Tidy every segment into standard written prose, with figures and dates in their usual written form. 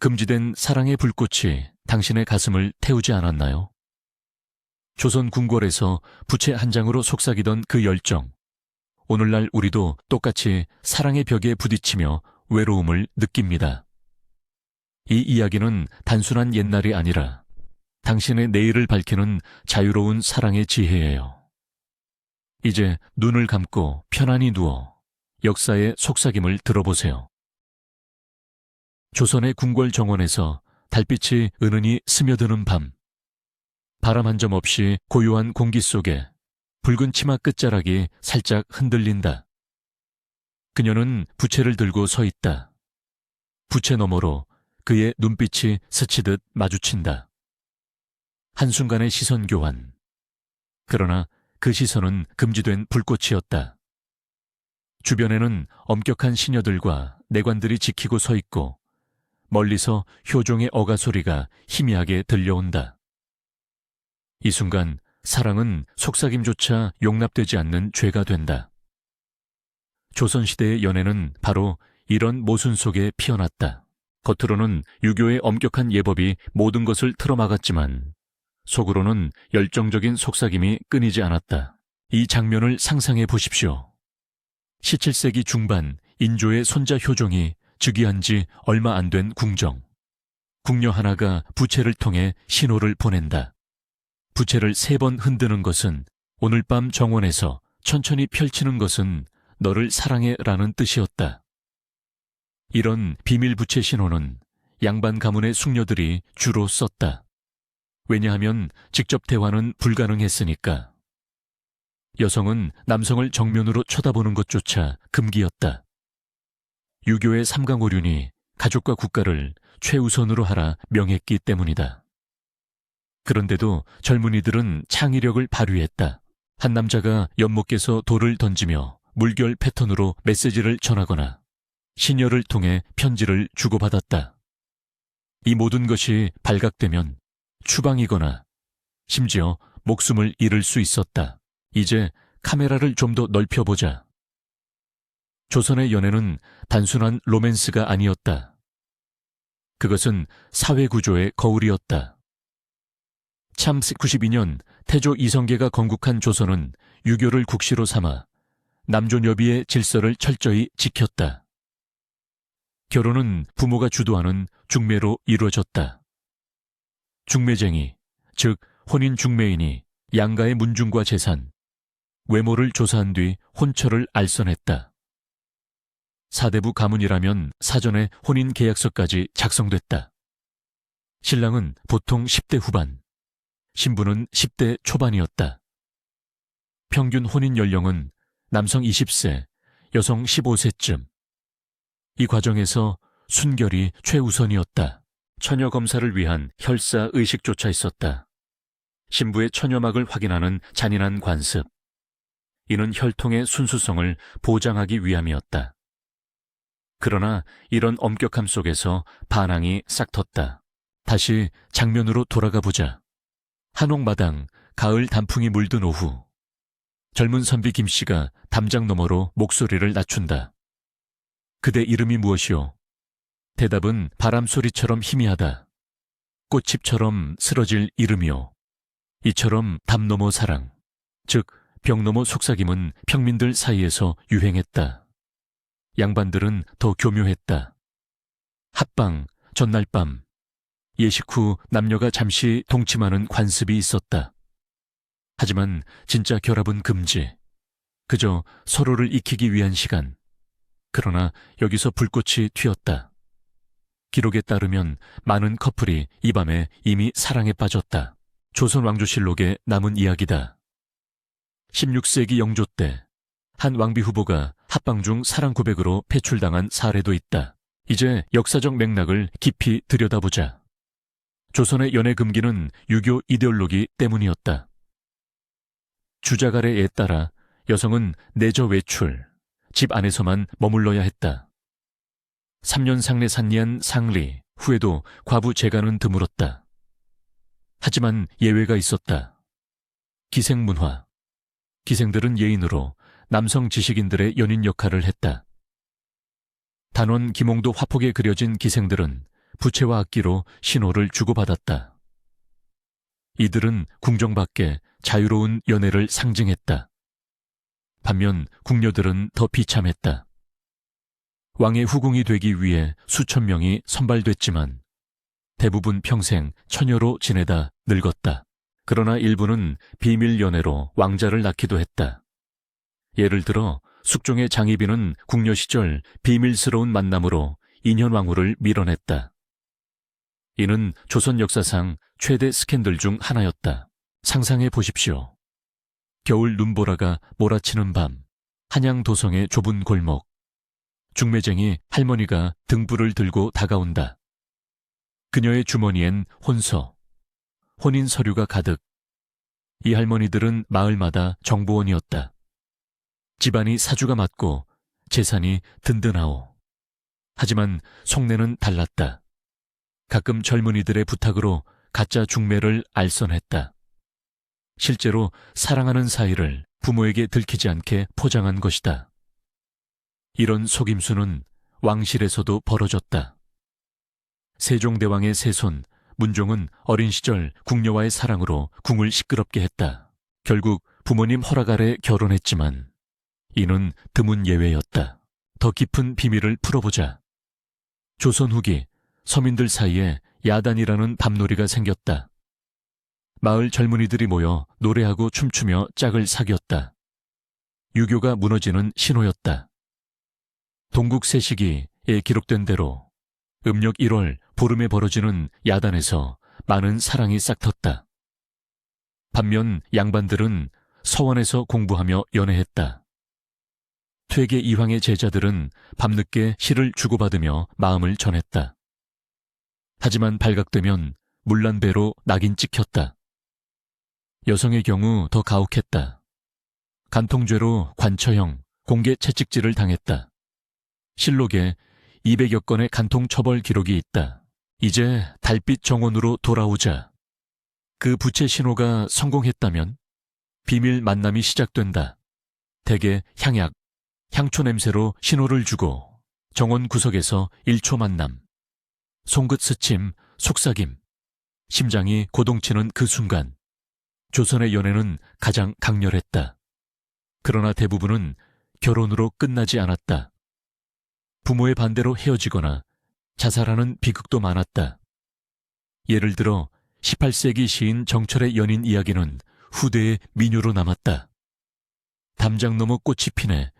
금지된 사랑의 불꽃이 당신의 가슴을 태우지 않았나요? 조선 궁궐에서 부채 한 장으로 속삭이던 그 열정. 오늘날 우리도 똑같이 사랑의 벽에 부딪히며 외로움을 느낍니다. 이 이야기는 단순한 옛날이 아니라 당신의 내일을 밝히는 자유로운 사랑의 지혜예요. 이제 눈을 감고 편안히 누워 역사의 속삭임을 들어보세요. 조선의 궁궐 정원에서 달빛이 은은히 스며드는 밤. 바람 한 점 없이 고요한 공기 속에 붉은 치마 끝자락이 살짝 흔들린다. 그녀는 부채를 들고 서 있다. 부채 너머로 그의 눈빛이 스치듯 마주친다. 한순간의 시선 교환. 그러나 그 시선은 금지된 불꽃이었다. 주변에는 엄격한 시녀들과 내관들이 지키고 서 있고 멀리서 효종의 어가 소리가 희미하게 들려온다. 이 순간 사랑은 속삭임조차 용납되지 않는 죄가 된다. 조선시대의 연애는 바로 이런 모순 속에 피어났다. 겉으로는 유교의 엄격한 예법이 모든 것을 틀어막았지만 속으로는 열정적인 속삭임이 끊이지 않았다. 이 장면을 상상해 보십시오. 17세기 중반 인조의 손자 효종이 즉위한 지 얼마 안 된 궁정. 궁녀 하나가 부채를 통해 신호를 보낸다. 부채를 3번 흔드는 것은 오늘 밤 정원에서 천천히 펼치는 것은 너를 사랑해라는 뜻이었다. 이런 비밀 부채 신호는 양반 가문의 숙녀들이 주로 썼다. 왜냐하면 직접 대화는 불가능했으니까. 여성은 남성을 정면으로 쳐다보는 것조차 금기였다. 유교의 삼강오륜이 가족과 국가를 최우선으로 하라 명했기 때문이다. 그런데도 젊은이들은 창의력을 발휘했다. 한 남자가 연못께서 돌을 던지며 물결 패턴으로 메시지를 전하거나 시녀를 통해 편지를 주고받았다. 이 모든 것이 발각되면 추방이거나 심지어 목숨을 잃을 수 있었다. 이제 카메라를 좀 더 넓혀보자. 조선의 연애는 단순한 로맨스가 아니었다. 그것은 사회구조의 거울이었다. 참 92년 태조 이성계가 건국한 조선은 유교를 국시로 삼아 남존여비의 질서를 철저히 지켰다. 결혼은 부모가 주도하는 중매로 이루어졌다. 중매쟁이, 즉 혼인 중매인이 양가의 문중과 재산, 외모를 조사한 뒤 혼처를 알선했다. 사대부 가문이라면 사전에 혼인 계약서까지 작성됐다. 신랑은 보통 10대 후반, 신부는 10대 초반이었다. 평균 혼인 연령은 남성 20세, 여성 15세쯤. 이 과정에서 순결이 최우선이었다. 처녀 검사를 위한 혈사 의식조차 있었다. 신부의 처녀막을 확인하는 잔인한 관습. 이는 혈통의 순수성을 보장하기 위함이었다. 그러나 이런 엄격함 속에서 반항이 싹 텄다. 다시 장면으로 돌아가 보자. 한옥마당, 가을 단풍이 물든 오후. 젊은 선비 김씨가 담장 너머로 목소리를 낮춘다. 그대 이름이 무엇이오? 대답은 바람소리처럼 희미하다. 꽃잎처럼 쓰러질 이름이오. 이처럼 담 너머 사랑, 즉 벽 너머 속삭임은 평민들 사이에서 유행했다. 양반들은 더 교묘했다. 합방, 전날 밤, 예식 후 남녀가 잠시 동침하는 관습이 있었다. 하지만 진짜 결합은 금지. 그저 서로를 익히기 위한 시간. 그러나 여기서 불꽃이 튀었다. 기록에 따르면 많은 커플이 이 밤에 이미 사랑에 빠졌다. 조선 왕조실록에 남은 이야기다. 16세기 영조 때 한 왕비 후보가 합방 중 사랑 고백으로 패출당한 사례도 있다. 이제 역사적 맥락을 깊이 들여다보자. 조선의 연애 금기는 유교 이데올로기 때문이었다. 주자갈의 에 따라 여성은 내저 외출, 집 안에서만 머물러야 했다. 3년 상내 산리한 상리, 후에도 과부 재간은 드물었다. 하지만 예외가 있었다. 기생문화. 기생들은 예인으로 남성 지식인들의 연인 역할을 했다. 단원 김홍도 화폭에 그려진 기생들은 부채와 악기로 신호를 주고받았다. 이들은 궁정 밖에 자유로운 연애를 상징했다. 반면 궁녀들은 더 비참했다. 왕의 후궁이 되기 위해 수천 명이 선발됐지만 대부분 평생 처녀로 지내다 늙었다. 그러나 일부는 비밀 연애로 왕자를 낳기도 했다. 예를 들어 숙종의 장희빈은 궁녀 시절 비밀스러운 만남으로 인현왕후를 밀어냈다. 이는 조선 역사상 최대 스캔들 중 하나였다. 상상해 보십시오. 겨울 눈보라가 몰아치는 밤, 한양 도성의 좁은 골목, 중매쟁이 할머니가 등불을 들고 다가온다. 그녀의 주머니엔 혼서, 혼인 서류가 가득. 이 할머니들은 마을마다 정보원이었다. 집안이 사주가 맞고 재산이 든든하오. 하지만 속내는 달랐다. 가끔 젊은이들의 부탁으로 가짜 중매를 알선했다. 실제로 사랑하는 사이를 부모에게 들키지 않게 포장한 것이다. 이런 속임수는 왕실에서도 벌어졌다. 세종대왕의 세손 문종은 어린 시절 궁녀와의 사랑으로 궁을 시끄럽게 했다. 결국 부모님 허락 아래 결혼했지만 이는 드문 예외였다. 더 깊은 비밀을 풀어보자. 조선 후기 서민들 사이에 야단이라는 밤놀이가 생겼다. 마을 젊은이들이 모여 노래하고 춤추며 짝을 사귀었다. 유교가 무너지는 신호였다. 동국세시기에 기록된 대로 음력 1월 보름에 벌어지는 야단에서 많은 사랑이 싹텄다. 반면 양반들은 서원에서 공부하며 연애했다. 퇴계 이황의 제자들은 밤늦게 시를 주고받으며 마음을 전했다. 하지만 발각되면 문란배로 낙인 찍혔다. 여성의 경우 더 가혹했다. 간통죄로 관처형, 공개 채찍질을 당했다. 실록에 200여 건의 간통 처벌 기록이 있다. 이제 달빛 정원으로 돌아오자. 그 부채 신호가 성공했다면 비밀 만남이 시작된다. 대개 향약, 향초 냄새로 신호를 주고 정원 구석에서 1초 만남. 송긋 스침, 속삭임. 심장이 고동치는 그 순간. 조선의 연애는 가장 강렬했다. 그러나 대부분은 결혼으로 끝나지 않았다. 부모의 반대로 헤어지거나 자살하는 비극도 많았다. 예를 들어 18세기 시인 정철의 연인 이야기는 후대의 민요로 남았다. 담장 너머 꽃이 피네,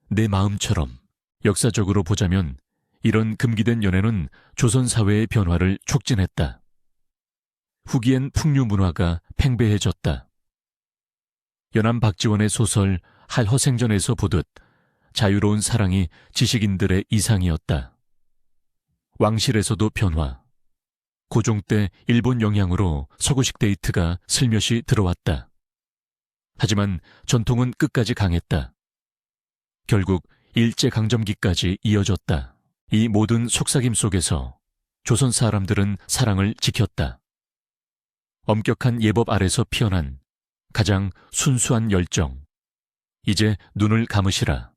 내 마음처럼. 역사적으로 보자면 이런 금기된 연애는 조선 사회의 변화를 촉진했다. 후기엔 풍류 문화가 팽배해졌다. 연암 박지원의 소설 할허생전에서 보듯 자유로운 사랑이 지식인들의 이상이었다. 왕실에서도 변화. 고종 때 일본 영향으로 서구식 데이트가 슬며시 들어왔다. 하지만 전통은 끝까지 강했다. 결국 일제강점기까지 이어졌다. 이 모든 속삭임 속에서 조선 사람들은 사랑을 지켰다. 엄격한 예법 아래서 피어난 가장 순수한 열정. 이제 눈을 감으시라.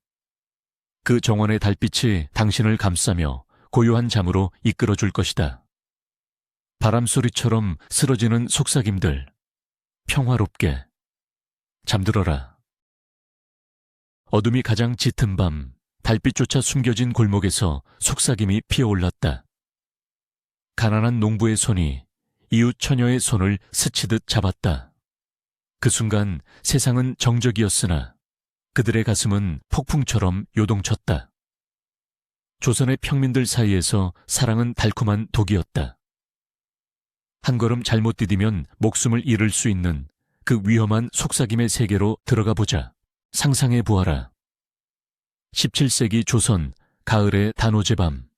그 정원의 달빛이 당신을 감싸며 고요한 잠으로 이끌어줄 것이다. 바람소리처럼 쓰러지는 속삭임들, 평화롭게 잠들어라. 어둠이 가장 짙은 밤, 달빛조차 숨겨진 골목에서 속삭임이 피어올랐다. 가난한 농부의 손이 이웃 처녀의 손을 스치듯 잡았다. 그 순간 세상은 정적이었으나 그들의 가슴은 폭풍처럼 요동쳤다. 조선의 평민들 사이에서 사랑은 달콤한 독이었다. 한 걸음 잘못 디디면 목숨을 잃을 수 있는 그 위험한 속삭임의 세계로 들어가 보자. 상상해 보아라. 17세기 조선 가을의 단오제 밤.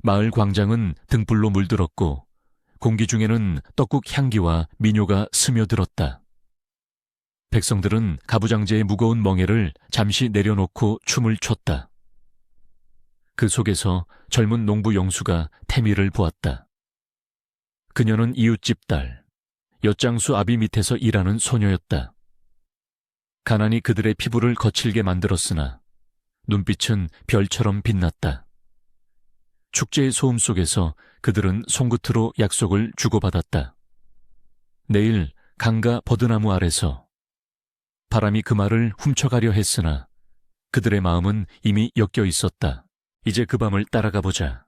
마을 광장은 등불로 물들었고 공기 중에는 떡국 향기와 민요가 스며들었다. 백성들은 가부장제의 무거운 멍에를 잠시 내려놓고 춤을 췄다. 그 속에서 젊은 농부 영수가 태미를 보았다. 그녀는 이웃집 딸, 엿장수 아비 밑에서 일하는 소녀였다. 가난이 그들의 피부를 거칠게 만들었으나 눈빛은 별처럼 빛났다. 축제의 소음 속에서 그들은 손끝으로 약속을 주고받았다. 내일 강가 버드나무 아래서. 바람이 그 말을 훔쳐가려 했으나 그들의 마음은 이미 엮여 있었다. 이제 그 밤을 따라가 보자.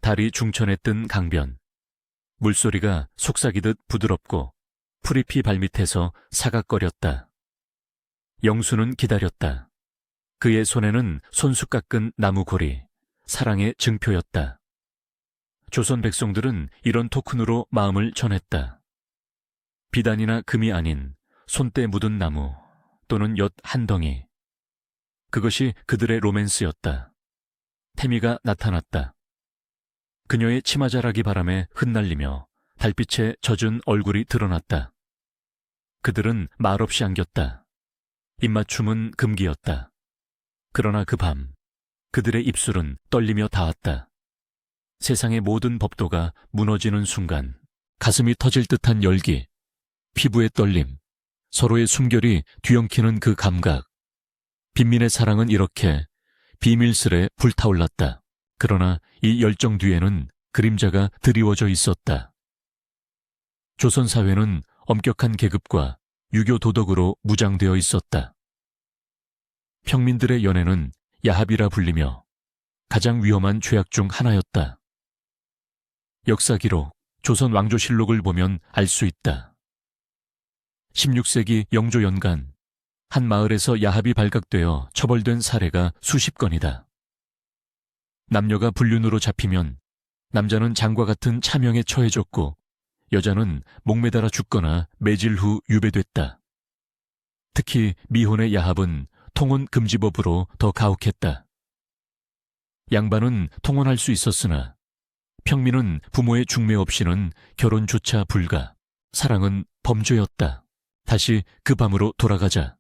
달이 중천에 뜬 강변. 물소리가 속삭이듯 부드럽고 풀잎이 발밑에서 사각거렸다. 영수는 기다렸다. 그의 손에는 손수 깎은 나무고리, 사랑의 증표였다. 조선 백성들은 이런 토큰으로 마음을 전했다. 비단이나 금이 아닌 손때 묻은 나무 또는 엿 한 덩이. 그것이 그들의 로맨스였다. 태미가 나타났다. 그녀의 치마자락이 바람에 흩날리며 달빛에 젖은 얼굴이 드러났다. 그들은 말없이 안겼다. 입맞춤은 금기였다. 그러나 그 밤 그들의 입술은 떨리며 닿았다. 세상의 모든 법도가 무너지는 순간 가슴이 터질 듯한 열기, 피부의 떨림, 서로의 숨결이 뒤엉키는 그 감각. 빈민의 사랑은 이렇게 비밀스레 불타올랐다. 그러나 이 열정 뒤에는 그림자가 드리워져 있었다. 조선 사회는 엄격한 계급과 유교 도덕으로 무장되어 있었다. 평민들의 연애는 야합이라 불리며 가장 위험한 죄악 중 하나였다. 역사 기록, 조선 왕조실록을 보면 알 수 있다. 16세기 영조 연간 한 마을에서 야합이 발각되어 처벌된 사례가 수십 건이다. 남녀가 불륜으로 잡히면 남자는 장과 같은 차명에 처해졌고 여자는 목매달아 죽거나 매질 후 유배됐다. 특히 미혼의 야합은 통혼 금지법으로 더 가혹했다. 양반은 통혼할 수 있었으나 평민은 부모의 중매 없이는 결혼조차 불가. 사랑은 범죄였다. 다시 그 밤으로 돌아가자.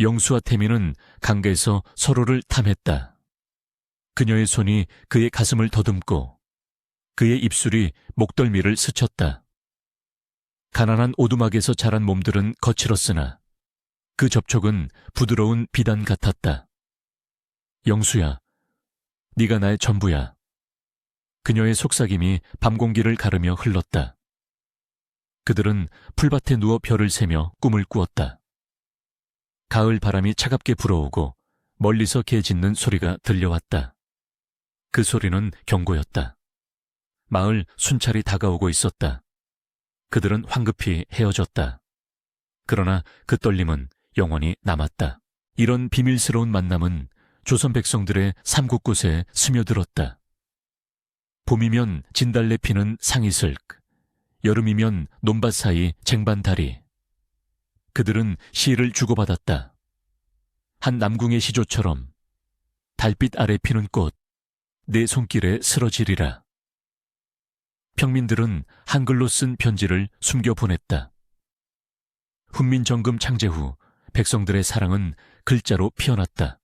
영수와 태미는 강가에서 서로를 탐했다. 그녀의 손이 그의 가슴을 더듬고 그의 입술이 목덜미를 스쳤다. 가난한 오두막에서 자란 몸들은 거칠었으나 그 접촉은 부드러운 비단 같았다. 영수야, 네가 나의 전부야. 그녀의 속삭임이 밤 공기를 가르며 흘렀다. 그들은 풀밭에 누워 별을 세며 꿈을 꾸었다. 가을 바람이 차갑게 불어오고 멀리서 개 짖는 소리가 들려왔다. 그 소리는 경고였다. 마을 순찰이 다가오고 있었다. 그들은 황급히 헤어졌다. 그러나 그 떨림은 영원히 남았다. 이런 비밀스러운 만남은 조선 백성들의 삶 곳곳에 스며들었다. 봄이면 진달래 피는 상이슬, 여름이면 논밭 사이 쟁반다리. 그들은 시를 주고받았다. 한 남궁의 시조처럼 달빛 아래 피는 꽃, 내 손길에 쓰러지리라. 평민들은 한글로 쓴 편지를 숨겨 보냈다. 훈민정금 창제 후 백성들의 사랑은 글자로 피어났다.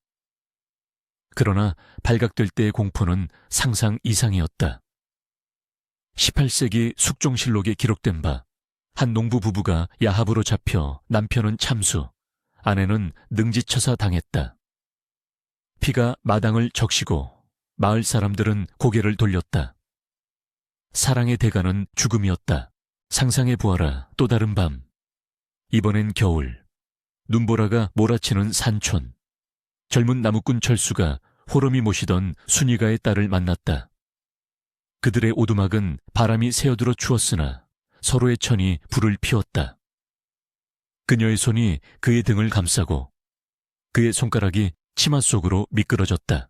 그러나 발각될 때의 공포는 상상 이상이었다. 18세기 숙종실록에 기록된 바, 한 농부 부부가 야합으로 잡혀 남편은 참수, 아내는 능지처사 당했다. 피가 마당을 적시고 마을 사람들은 고개를 돌렸다. 사랑의 대가는 죽음이었다. 상상해 보아라, 또 다른 밤. 이번엔 겨울. 눈보라가 몰아치는 산촌. 젊은 나무꾼 철수가 호럼이 모시던 순이가의 딸을 만났다. 그들의 오두막은 바람이 새어들어 추웠으나 서로의 천이 불을 피웠다. 그녀의 손이 그의 등을 감싸고 그의 손가락이 치마 속으로 미끄러졌다.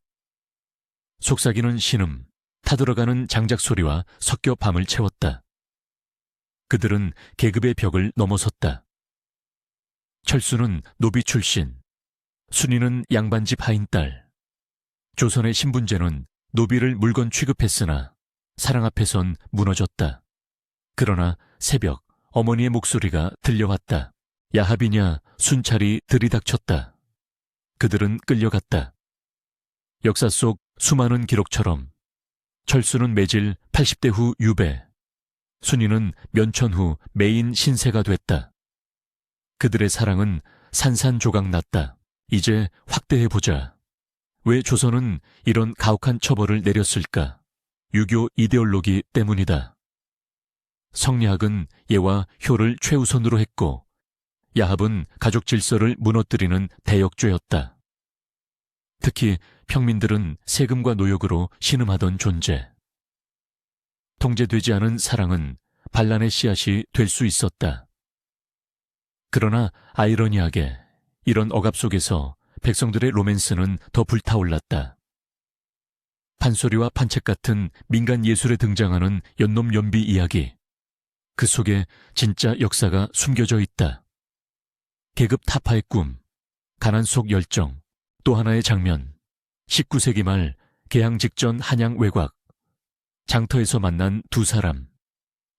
속삭이는 신음, 타들어가는 장작 소리와 섞여 밤을 채웠다. 그들은 계급의 벽을 넘어섰다. 철수는 노비 출신, 순이는 양반집 하인딸. 조선의 신분제는 노비를 물건 취급했으나 사랑 앞에선 무너졌다. 그러나 새벽 어머니의 목소리가 들려왔다. 야합이냐 순찰이 들이닥쳤다. 그들은 끌려갔다. 역사 속 수많은 기록처럼 철수는 매질 80대 후 유배, 순이는 면천 후 매인 신세가 됐다. 그들의 사랑은 산산조각 났다. 이제 확대해보자. 왜 조선은 이런 가혹한 처벌을 내렸을까? 유교 이데올로기 때문이다. 성리학은 예와 효를 최우선으로 했고 야합은 가족 질서를 무너뜨리는 대역죄였다. 특히 평민들은 세금과 노역으로 신음하던 존재. 통제되지 않은 사랑은 반란의 씨앗이 될 수 있었다. 그러나 아이러니하게 이런 억압 속에서 백성들의 로맨스는 더 불타올랐다. 판소리와 판책 같은 민간 예술에 등장하는 연놈 연비 이야기. 그 속에 진짜 역사가 숨겨져 있다. 계급 타파의 꿈, 가난 속 열정, 또 하나의 장면. 19세기 말 개항 직전 한양 외곽. 장터에서 만난 두 사람.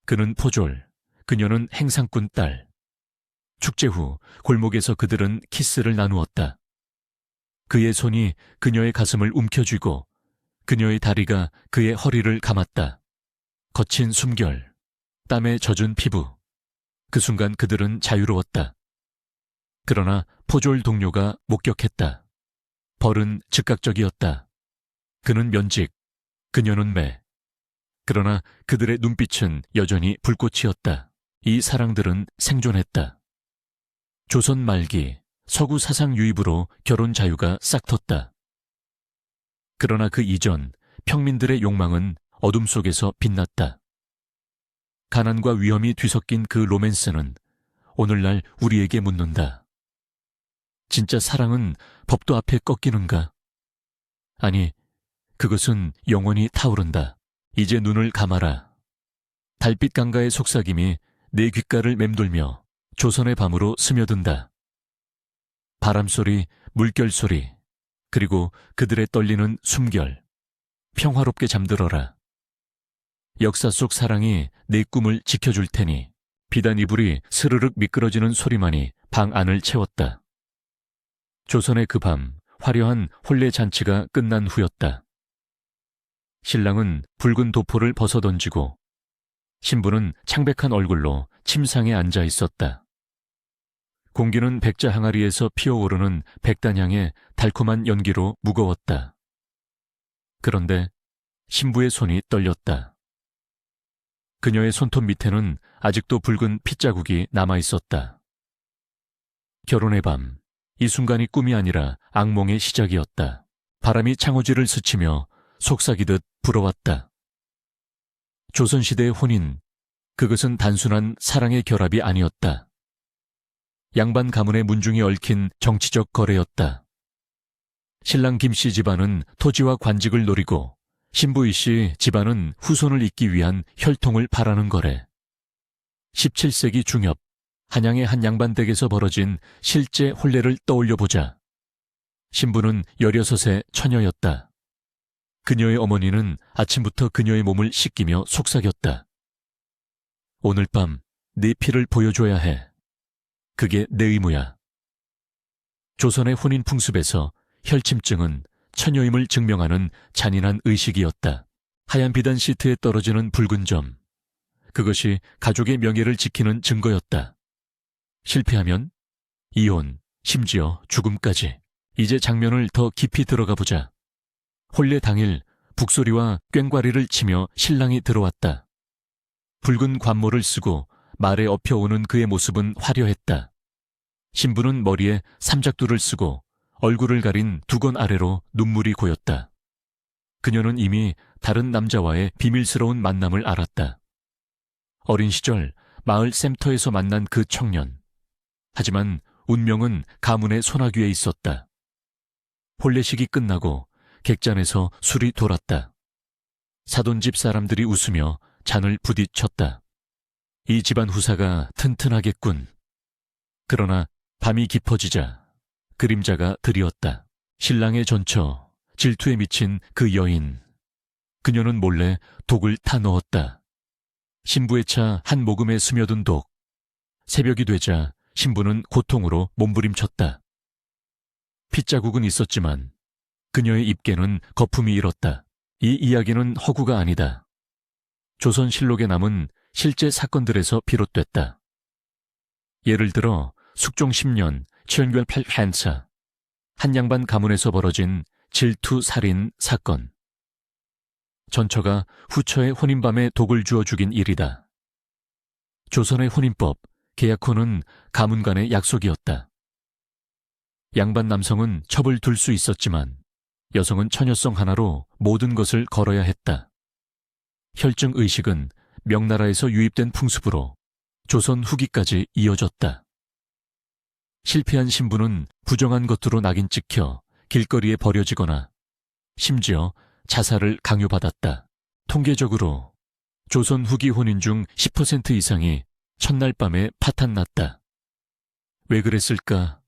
그는 포졸, 그녀는 행상꾼 딸. 축제 후 골목에서 그들은 키스를 나누었다. 그의 손이 그녀의 가슴을 움켜쥐고 그녀의 다리가 그의 허리를 감았다. 거친 숨결, 땀에 젖은 피부. 그 순간 그들은 자유로웠다. 그러나 포졸 동료가 목격했다. 벌은 즉각적이었다. 그는 면직, 그녀는 매. 그러나 그들의 눈빛은 여전히 불꽃이었다. 이 사랑들은 생존했다. 조선 말기 서구 사상 유입으로 결혼 자유가 싹텄다. 그러나 그 이전 평민들의 욕망은 어둠 속에서 빛났다. 가난과 위험이 뒤섞인 그 로맨스는 오늘날 우리에게 묻는다. 진짜 사랑은 법도 앞에 꺾이는가? 아니, 그것은 영원히 타오른다. 이제 눈을 감아라. 달빛 강가의 속삭임이 내 귓가를 맴돌며 조선의 밤으로 스며든다. 바람소리, 물결소리, 그리고 그들의 떨리는 숨결. 평화롭게 잠들어라. 역사 속 사랑이 내 꿈을 지켜줄 테니. 비단 이불이 스르륵 미끄러지는 소리만이 방 안을 채웠다. 조선의 그 밤, 화려한 혼례 잔치가 끝난 후였다. 신랑은 붉은 도포를 벗어던지고 신부는 창백한 얼굴로 침상에 앉아 있었다. 공기는 백자 항아리에서 피어오르는 백단향의 달콤한 연기로 무거웠다. 그런데 신부의 손이 떨렸다. 그녀의 손톱 밑에는 아직도 붉은 핏자국이 남아있었다. 결혼의 밤, 이 순간이 꿈이 아니라 악몽의 시작이었다. 바람이 창호지를 스치며 속삭이듯 불어왔다. 조선시대의 혼인, 그것은 단순한 사랑의 결합이 아니었다. 양반 가문의 문중이 얽힌 정치적 거래였다. 신랑 김씨 집안은 토지와 관직을 노리고 신부 이씨 집안은 후손을 잇기 위한 혈통을 바라는 거래. 17세기 중엽, 한양의 한 양반댁에서 벌어진 실제 혼례를 떠올려보자. 신부는 16의 처녀였다. 그녀의 어머니는 아침부터 그녀의 몸을 씻기며 속삭였다. 오늘 밤 네 피를 보여줘야 해. 그게 내 의무야. 조선의 혼인 풍습에서 혈침증은 처녀임을 증명하는 잔인한 의식이었다. 하얀 비단 시트에 떨어지는 붉은 점. 그것이 가족의 명예를 지키는 증거였다. 실패하면 이혼, 심지어 죽음까지. 이제 장면을 더 깊이 들어가 보자. 혼례 당일 북소리와 꽹과리를 치며 신랑이 들어왔다. 붉은 관모를 쓰고 말에 엎혀오는 그의 모습은 화려했다. 신부는 머리에 삼작두를 쓰고 얼굴을 가린 두건 아래로 눈물이 고였다. 그녀는 이미 다른 남자와의 비밀스러운 만남을 알았다. 어린 시절 마을 샘터에서 만난 그 청년. 하지만 운명은 가문의 소나귀에 있었다. 혼례식이 끝나고 객잔에서 술이 돌았다. 사돈집 사람들이 웃으며 잔을 부딪혔다. 이 집안 후사가 튼튼하겠군. 그러나 밤이 깊어지자 그림자가 드리웠다. 신랑의 전처, 질투에 미친 그 여인. 그녀는 몰래 독을 타 넣었다. 신부의 차 한 모금에 스며든 독. 새벽이 되자 신부는 고통으로 몸부림쳤다. 핏자국은 있었지만 그녀의 입계는 거품이 일었다. 이 이야기는 허구가 아니다. 조선실록에 남은 실제 사건들에서 비롯됐다. 예를 들어 숙종 10년 708 한사, 한 양반 가문에서 벌어진 질투 살인 사건. 전처가 후처의 혼인밤에 독을 주어 죽인 일이다. 조선의 혼인법, 계약혼은 가문 간의 약속이었다. 양반 남성은 첩을 둘 수 있었지만 여성은 처녀성 하나로 모든 것을 걸어야 했다. 혈증의식은 명나라에서 유입된 풍습으로 조선 후기까지 이어졌다. 실패한 신부는 부정한 것으로 낙인 찍혀 길거리에 버려지거나 심지어 자살을 강요받았다. 통계적으로 조선 후기 혼인 중 10% 이상이 첫날 밤에 파탄났다. 왜 그랬을까?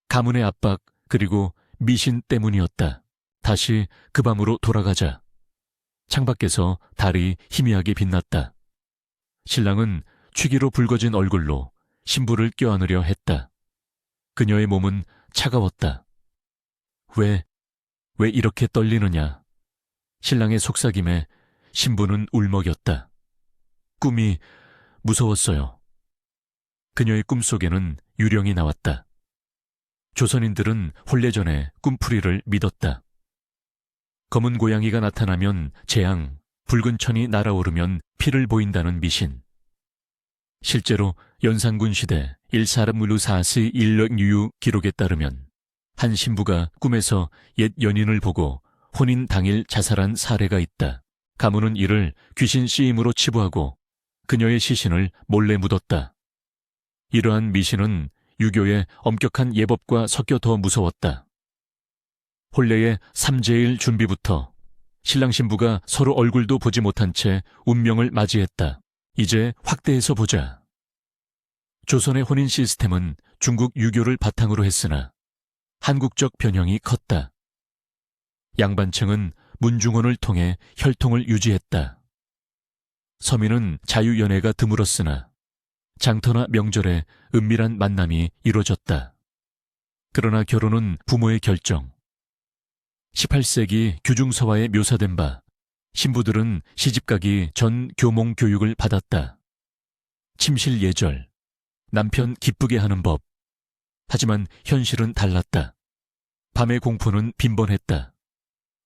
가문의 압박 그리고 미신 때문이었다. 다시 그 밤으로 돌아가자. 창밖에서 달이 희미하게 빛났다. 신랑은 취기로 붉어진 얼굴로 신부를 껴안으려 했다. 그녀의 몸은 차가웠다. 왜 이렇게 떨리느냐? 신랑의 속삭임에 신부는 울먹였다. 꿈이 무서웠어요. 그녀의 꿈속에는 유령이 나왔다. 조선인들은 혼례 전에 꿈풀이를 믿었다. 검은 고양이가 나타나면 재앙, 붉은 천이 날아오르면 피를 보인다는 미신. 실제로 연산군 시대 1사르무르사스 일력유유 기록에 따르면 한 신부가 꿈에서 옛 연인을 보고 혼인 당일 자살한 사례가 있다. 가문은 이를 귀신 씨임으로 치부하고 그녀의 시신을 몰래 묻었다. 이러한 미신은 유교의 엄격한 예법과 섞여 더 무서웠다. 혼례의 3제일 준비부터 신랑 신부가 서로 얼굴도 보지 못한 채 운명을 맞이했다. 이제 확대해서 보자. 조선의 혼인 시스템은 중국 유교를 바탕으로 했으나 한국적 변형이 컸다. 양반층은 문중혼을 통해 혈통을 유지했다. 서민은 자유연애가 드물었으나 장터나 명절에 은밀한 만남이 이루어졌다. 그러나 결혼은 부모의 결정. 18세기 규중서화에 묘사된 바 신부들은 시집가기 전 교몽 교육을 받았다. 침실 예절, 남편 기쁘게 하는 법. 하지만 현실은 달랐다. 밤의 공포는 빈번했다.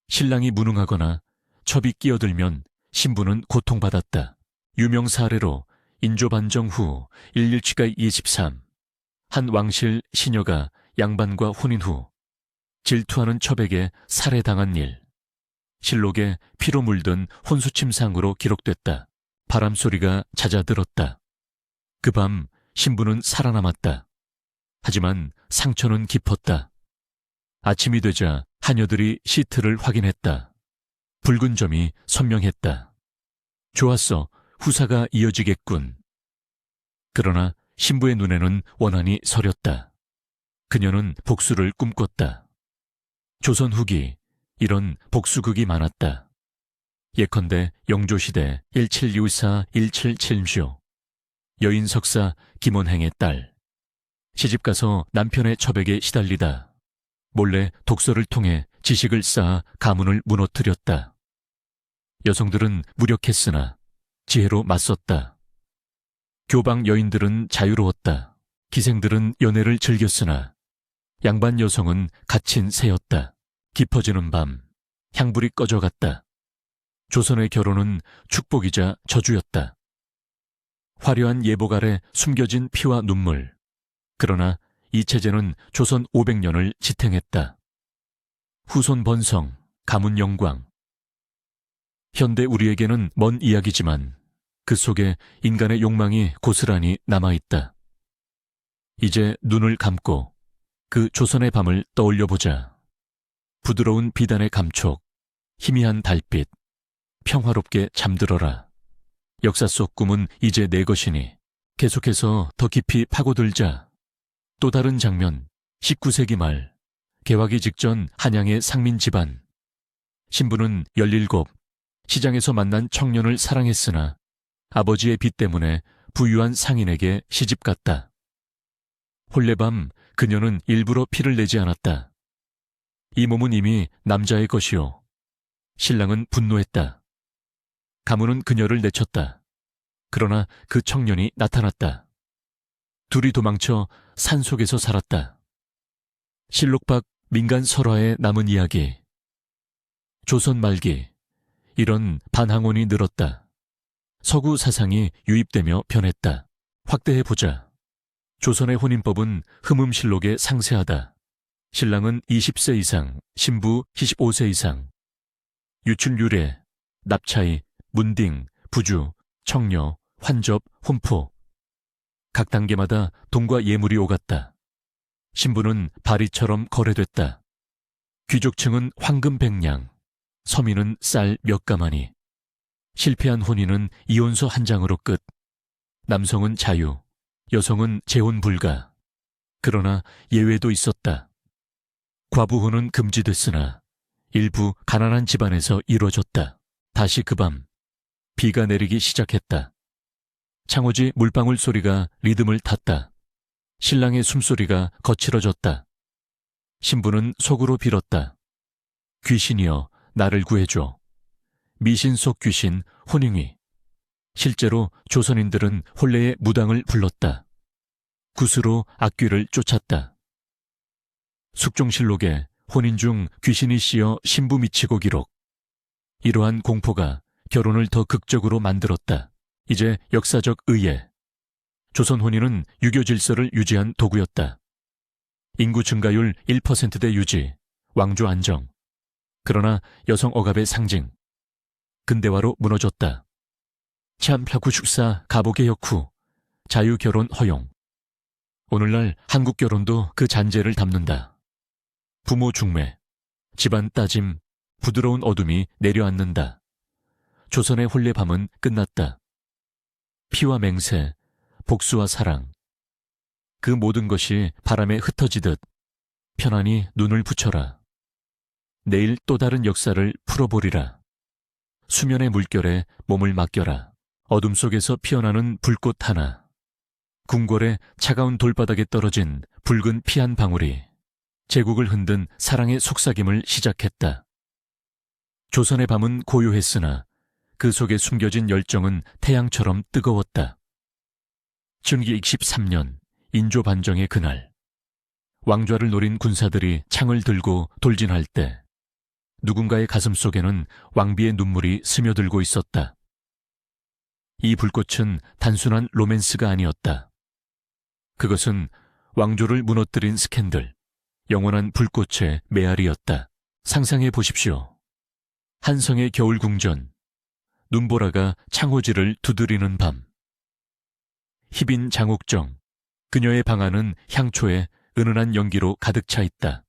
신랑이 무능하거나 첩이 끼어들면 신부는 고통받았다. 유명 사례로 인조반정 후 117가 23, 한 왕실 시녀가 양반과 혼인 후 질투하는 첩에게 살해당한 일. 실록에 피로 물든 혼수침상으로 기록됐다. 바람소리가 잦아들었다. 그 밤 신부는 살아남았다. 하지만 상처는 깊었다. 아침이 되자 하녀들이 시트를 확인했다. 붉은 점이 선명했다. 좋았어, 후사가 이어지겠군. 그러나 신부의 눈에는 원한이 서렸다. 그녀는 복수를 꿈꿨다. 조선 후기 이런 복수극이 많았다. 예컨대 영조시대 1764-1770 여인 석사 김원행의 딸. 시집가서 남편의 첩에게 시달리다 몰래 독서를 통해 지식을 쌓아 가문을 무너뜨렸다. 여성들은 무력했으나 지혜로 맞섰다. 교방 여인들은 자유로웠다. 기생들은 연애를 즐겼으나 양반 여성은 갇힌 새였다. 깊어지는 밤, 향불이 꺼져갔다. 조선의 결혼은 축복이자 저주였다. 화려한 예복 아래 숨겨진 피와 눈물. 그러나 이 체제는 조선 500년을 지탱했다. 후손 번성, 가문 영광. 현대 우리에게는 먼 이야기지만 그 속에 인간의 욕망이 고스란히 남아있다. 이제 눈을 감고 그 조선의 밤을 떠올려보자. 부드러운 비단의 감촉, 희미한 달빛, 평화롭게 잠들어라. 역사 속 꿈은 이제 내 것이니 계속해서 더 깊이 파고들자. 또 다른 장면, 19세기 말, 개화기 직전 한양의 상민 집안. 신부는 17, 시장에서 만난 청년을 사랑했으나 아버지의 빚 때문에 부유한 상인에게 시집갔다. 혼례밤 그녀는 일부러 피를 내지 않았다. 이 몸은 이미 남자의 것이요. 신랑은 분노했다. 가문은 그녀를 내쳤다. 그러나 그 청년이 나타났다. 둘이 도망쳐 산속에서 살았다. 실록 밖 민간 설화에 남은 이야기. 조선 말기 이런 반항혼이 늘었다. 서구 사상이 유입되며 변했다. 확대해보자. 조선의 혼인법은 흠음실록에 상세하다. 신랑은 20세 이상, 신부 25세 이상. 유출 유례, 납차이, 문딩, 부주, 청녀, 환접, 혼포. 각 단계마다 돈과 예물이 오갔다. 신부는 바리처럼 거래됐다. 귀족층은 황금 100냥, 서민은 쌀 몇 가마니. 실패한 혼인은 이혼서 한 장으로 끝. 남성은 자유, 여성은 재혼 불가. 그러나 예외도 있었다. 과부혼은 금지됐으나 일부 가난한 집안에서 이루어졌다. 다시 그 밤, 비가 내리기 시작했다. 창호지 물방울 소리가 리듬을 탔다. 신랑의 숨소리가 거칠어졌다. 신부는 속으로 빌었다. 귀신이여 나를 구해줘. 미신 속 귀신 혼잉이. 실제로 조선인들은 혼례의 무당을 불렀다. 굿으로 악귀를 쫓았다. 숙종실록에 혼인 중 귀신이 씌어 신부 미치고 기록. 이러한 공포가 결혼을 더 극적으로 만들었다. 이제 역사적 의례. 조선 혼인은 유교 질서를 유지한 도구였다. 인구 증가율 1%대 유지, 왕조 안정. 그러나 여성 억압의 상징. 근대화로 무너졌다. 치안파구 축사 가보개혁 후 자유결혼 허용. 오늘날 한국 결혼도 그 잔재를 담는다. 부모 중매, 집안 따짐, 부드러운 어둠이 내려앉는다. 조선의 혼례 밤은 끝났다. 피와 맹세, 복수와 사랑. 그 모든 것이 바람에 흩어지듯 편안히 눈을 붙여라. 내일 또 다른 역사를 풀어보리라. 수면의 물결에 몸을 맡겨라. 어둠 속에서 피어나는 불꽃 하나. 궁궐의 차가운 돌바닥에 떨어진 붉은 피 한 방울이 제국을 흔든 사랑의 속삭임을 시작했다. 조선의 밤은 고요했으나 그 속에 숨겨진 열정은 태양처럼 뜨거웠다. 춘기 23년 인조 반정의 그날, 왕좌를 노린 군사들이 창을 들고 돌진할 때 누군가의 가슴 속에는 왕비의 눈물이 스며들고 있었다. 이 불꽃은 단순한 로맨스가 아니었다. 그것은 왕조를 무너뜨린 스캔들, 영원한 불꽃의 메아리였다. 상상해 보십시오. 한성의 겨울 궁전, 눈보라가 창호지를 두드리는 밤. 희빈 장옥정, 그녀의 방 안은 향초에 은은한 연기로 가득 차 있다.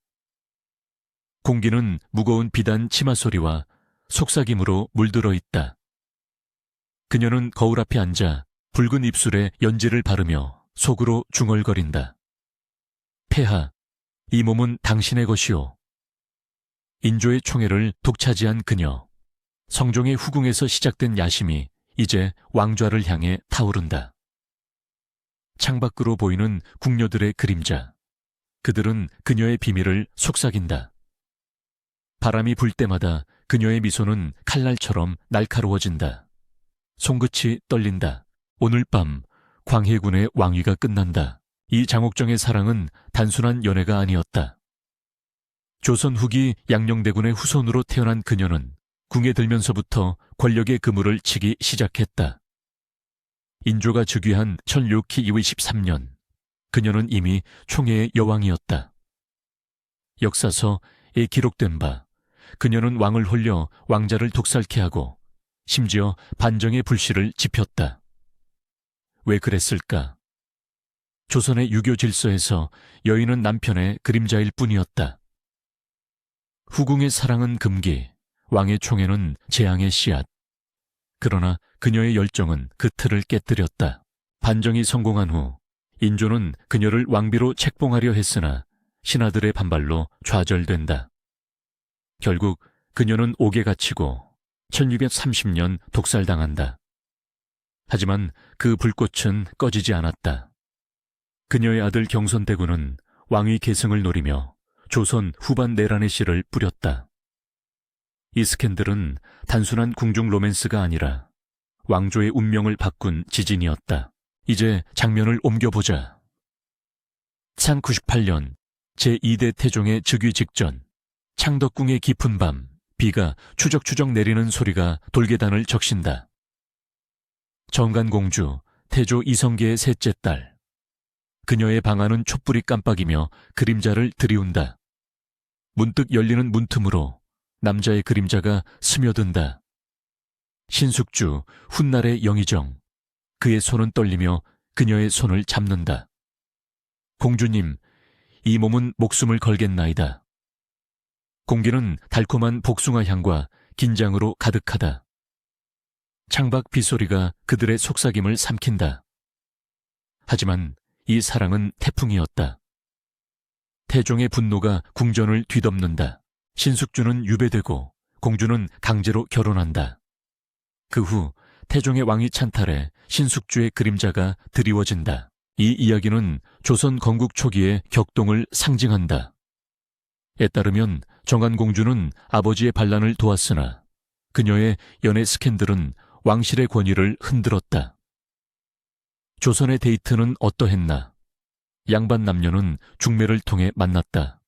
공기는 무거운 비단 치마 소리와 속삭임으로 물들어 있다. 그녀는 거울 앞에 앉아 붉은 입술에 연지를 바르며 속으로 중얼거린다. 폐하, 이 몸은 당신의 것이오. 인조의 총애를 독차지한 그녀. 성종의 후궁에서 시작된 야심이 이제 왕좌를 향해 타오른다. 창밖으로 보이는 궁녀들의 그림자. 그들은 그녀의 비밀을 속삭인다. 바람이 불 때마다 그녀의 미소는 칼날처럼 날카로워진다. 손끝이 떨린다. 오늘 밤 광해군의 왕위가 끝난다. 이 장옥정의 사랑은 단순한 연애가 아니었다. 조선 후기 양녕대군의 후손으로 태어난 그녀는 궁에 들면서부터 권력의 그물을 치기 시작했다. 인조가 즉위한 16기 23년, 그녀는 이미 총애의 여왕이었다. 역사서에 기록된 바, 그녀는 왕을 홀려 왕자를 독살케 하고 심지어 반정의 불씨를 지폈다. 왜 그랬을까? 조선의 유교 질서에서 여인은 남편의 그림자일 뿐이었다. 후궁의 사랑은 금기, 왕의 총애는 재앙의 씨앗. 그러나 그녀의 열정은 그 틀을 깨뜨렸다. 반정이 성공한 후 인조는 그녀를 왕비로 책봉하려 했으나 신하들의 반발로 좌절된다. 결국 그녀는 옥에 갇히고 1230년 독살당한다. 하지만 그 불꽃은 꺼지지 않았다. 그녀의 아들 경선대군은 왕위 계승을 노리며 조선 후반 내란의 씨를 뿌렸다. 이 스캔들은 단순한 궁중 로맨스가 아니라 왕조의 운명을 바꾼 지진이었다. 이제 장면을 옮겨보자. 창 98년 제2대 태종의 즉위 직전, 창덕궁의 깊은 밤, 비가 추적추적 내리는 소리가 돌계단을 적신다. 정간공주, 태조 이성계의 셋째 딸. 그녀의 방 안은 촛불이 깜빡이며 그림자를 들이운다. 문득 열리는 문틈으로 남자의 그림자가 스며든다. 신숙주, 훗날의 영의정. 그의 손은 떨리며 그녀의 손을 잡는다. 공주님, 이 몸은 목숨을 걸겠나이다. 공기는 달콤한 복숭아 향과 긴장으로 가득하다. 창밖 빗소리가 그들의 속삭임을 삼킨다. 하지만 이 사랑은 태풍이었다. 태종의 분노가 궁전을 뒤덮는다. 신숙주는 유배되고 공주는 강제로 결혼한다. 그 후 태종의 왕위 찬탈에 신숙주의 그림자가 드리워진다. 이 이야기는 조선 건국 초기의 격동을 상징한다. 에 따르면 정간공주는 아버지의 반란을 도왔으나 그녀의 연애 스캔들은 왕실의 권위를 흔들었다. 조선의 데이트는 어떠했나? 양반 남녀는 중매를 통해 만났다.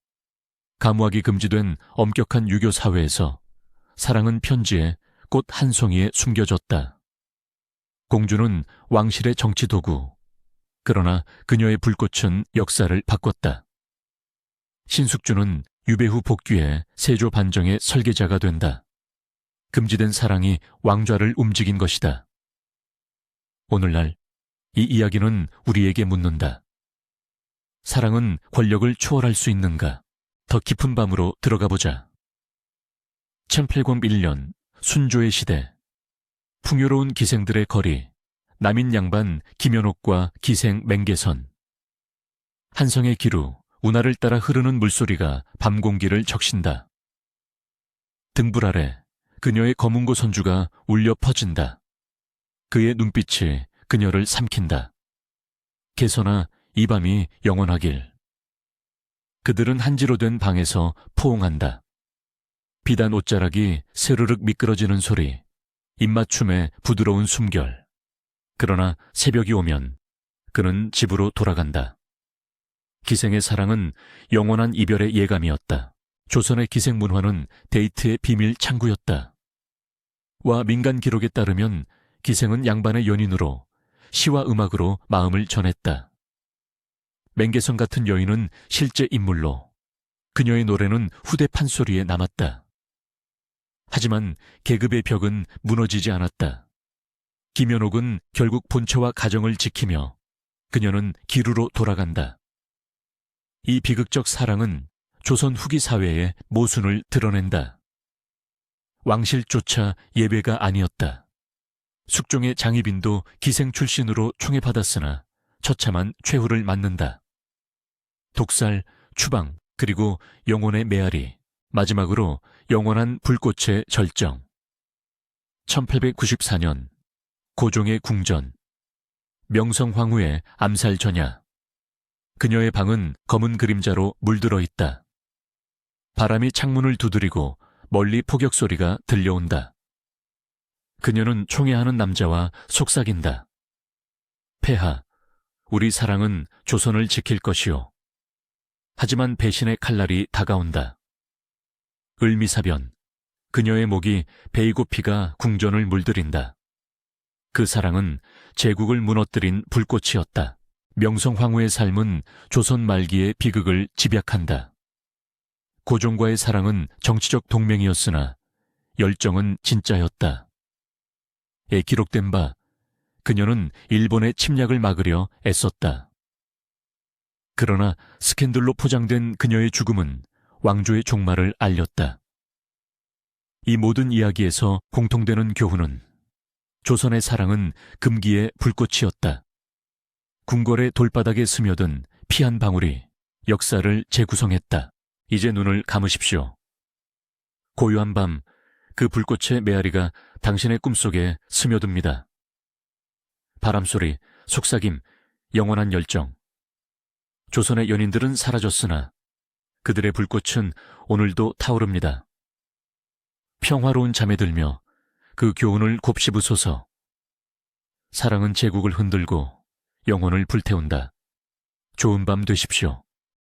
가무하기 금지된 엄격한 유교 사회에서 사랑은 편지에 꽃 한 송이에 숨겨졌다. 공주는 왕실의 정치 도구, 그러나 그녀의 불꽃은 역사를 바꿨다. 신숙주는 유배 후 복귀해 세조 반정의 설계자가 된다. 금지된 사랑이 왕좌를 움직인 것이다. 오늘날 이 이야기는 우리에게 묻는다. 사랑은 권력을 초월할 수 있는가? 더 깊은 밤으로 들어가 보자. 1801년 순조의 시대. 풍요로운 기생들의 거리. 남인 양반 김연옥과 기생 맹계선. 한성의 기루, 운하를 따라 흐르는 물소리가 밤 공기를 적신다. 등불 아래 그녀의 검은고 선주가 울려 퍼진다. 그의 눈빛이 그녀를 삼킨다. 개선아, 이 밤이 영원하길. 그들은 한지로 된 방에서 포옹한다. 비단 옷자락이 세르륵 미끄러지는 소리, 입맞춤의 부드러운 숨결. 그러나 새벽이 오면 그는 집으로 돌아간다. 기생의 사랑은 영원한 이별의 예감이었다. 조선의 기생 문화는 데이트의 비밀 창구였다. 와 민간 기록에 따르면 기생은 양반의 연인으로 시와 음악으로 마음을 전했다. 맹계선 같은 여인은 실제 인물로 그녀의 노래는 후대 판소리에 남았다. 하지만 계급의 벽은 무너지지 않았다. 김연옥은 결국 본처와 가정을 지키며 그녀는 기루로 돌아간다. 이 비극적 사랑은 조선 후기 사회의 모순을 드러낸다. 왕실조차 예외가 아니었다. 숙종의 장희빈도 기생 출신으로 총애받았으나 처참한 최후를 맞는다. 독살, 추방, 그리고 영혼의 메아리, 마지막으로 영원한 불꽃의 절정. 1894년 고종의 궁전. 명성황후의 암살 전야. 그녀의 방은 검은 그림자로 물들어 있다. 바람이 창문을 두드리고 멀리 포격 소리가 들려온다. 그녀는 총애하는 남자와 속삭인다. 폐하, 우리 사랑은 조선을 지킬 것이오. 하지만 배신의 칼날이 다가온다. 을미사변, 그녀의 목이 베이고 피가 궁전을 물들인다. 그 사랑은 제국을 무너뜨린 불꽃이었다. 명성황후의 삶은 조선 말기의 비극을 집약한다. 고종과의 사랑은 정치적 동맹이었으나 열정은 진짜였다. 에 기록된 바, 그녀는 일본의 침략을 막으려 애썼다. 그러나 스캔들로 포장된 그녀의 죽음은 왕조의 종말을 알렸다. 이 모든 이야기에서 공통되는 교훈은 조선의 사랑은 금기의 불꽃이었다. 궁궐의 돌바닥에 스며든 피 한 방울이 역사를 재구성했다. 이제 눈을 감으십시오. 고요한 밤, 그 불꽃의 메아리가 당신의 꿈속에 스며듭니다. 바람소리, 속삭임, 영원한 열정. 조선의 연인들은 사라졌으나 그들의 불꽃은 오늘도 타오릅니다. 평화로운 잠에 들며 그 교훈을 곱씹으소서. 사랑은 제국을 흔들고 영혼을 불태운다. 좋은 밤 되십시오.